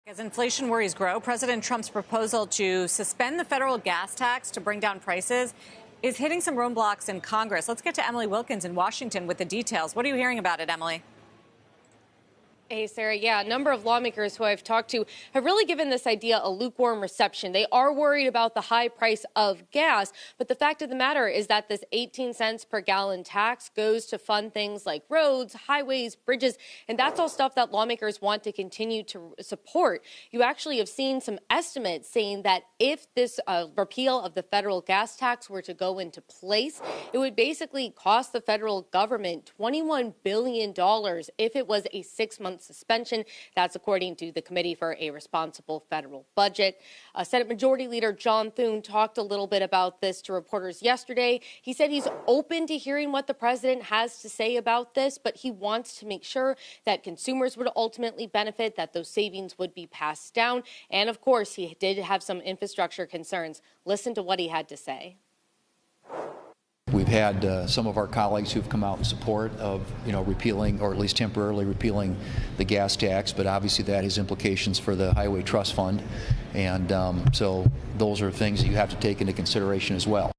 As inflation worries grow, President Trump's proposal to suspend the federal gas tax to bring down prices is hitting some roadblocks in Congress. Let's get to Emily Wilkins in Washington with the details. What are you hearing about it, Emily? Hey, Sarah. Yeah, a number of lawmakers who I've talked to have really given this idea a lukewarm reception. They are worried about the high price of gas, but the fact of the matter is that this 18 cents per gallon tax goes to fund things like roads, highways, bridges, and that's all stuff that lawmakers want to continue to support. You actually have seen some estimates saying that if this repeal of the federal gas tax were to go into place, it would basically cost the federal government $21 billion if it was a 6-month suspension. That's according to the Committee for a Responsible Federal Budget. Senate Majority Leader John Thune talked a little bit about this to reporters yesterday. He said he's open to hearing what the president has to say about this, but he wants to make sure that consumers would ultimately benefit, that those savings would be passed down. And of course, he did have some infrastructure concerns. Listen to what he had to say. We've had some of our colleagues who've come out in support of, repealing or at least temporarily repealing the gas tax, but obviously that has implications for the Highway Trust Fund, and so those are things that you have to take into consideration as well.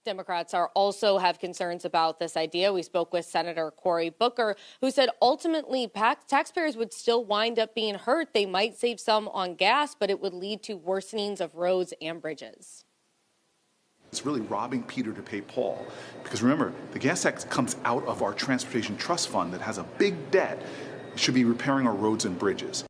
Democrats also have concerns about this idea. We spoke with Senator Cory Booker, who said ultimately taxpayers would still wind up being hurt. They might save some on gas, but it would lead to worsenings of roads and bridges. It's really robbing Peter to pay Paul, because remember, the gas tax comes out of our transportation trust fund that has a big debt. It should be repairing our roads and bridges.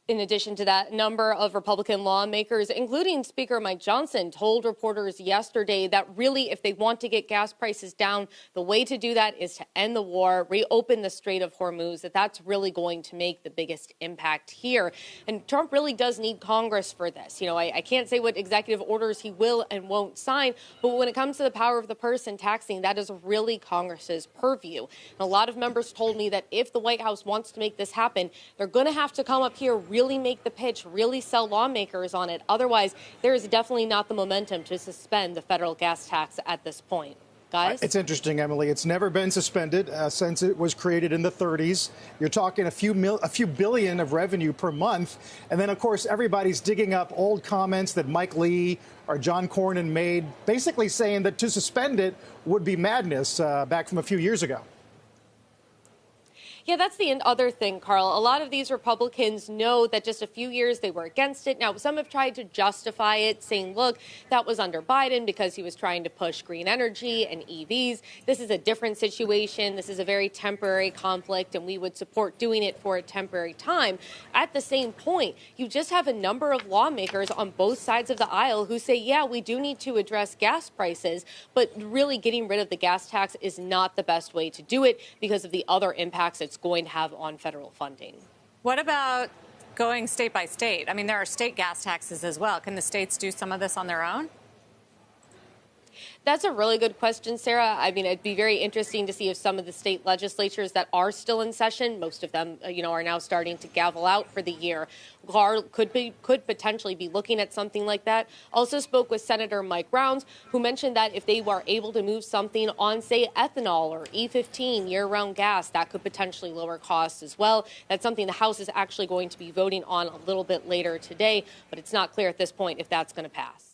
In addition to that, a number of Republican lawmakers, including Speaker Mike Johnson, told reporters yesterday that really, if they want to get gas prices down, the way to do that is to end the war, reopen the Strait of Hormuz, that's really going to make the biggest impact here. And Trump really does need Congress for this. I can't say what executive orders he will and won't sign, but when it comes to the power of the purse and taxing, that is really Congress's purview. And a lot of members told me that if the White House wants to make this happen, they're going to have to come up here, really make the pitch, really sell lawmakers on it. Otherwise, there is definitely not the momentum to suspend the federal gas tax at this point. Guys? It's interesting, Emily. It's never been suspended since it was created in the 30s. You're talking a few billion of revenue per month. And then, of course, everybody's digging up old comments that Mike Lee or John Cornyn made, basically saying that to suspend it would be madness back from a few years ago. Yeah, that's the other thing, Carl. A lot of these Republicans know that just a few years they were against it. Now, some have tried to justify it, saying, look, that was under Biden because he was trying to push green energy and EVs. This is a different situation. This is a very temporary conflict, and we would support doing it for a temporary time. At the same point, you just have a number of lawmakers on both sides of the aisle who say, yeah, we do need to address gas prices, but really getting rid of the gas tax is not the best way to do it because of the other impacts it's going to have on federal funding. What about going state by state? I mean, there are state gas taxes as well. Can the states do some of this on their own? That's a really good question, Sarah. I mean, it'd be very interesting to see if some of the state legislatures that are still in session, most of them, are now starting to gavel out for the year, could potentially be looking at something like that. Also spoke with Senator Mike Rounds, who mentioned that if they were able to move something on, say, ethanol or E15 year-round gas, that could potentially lower costs as well. That's something the House is actually going to be voting on a little bit later today, but it's not clear at this point if that's going to pass.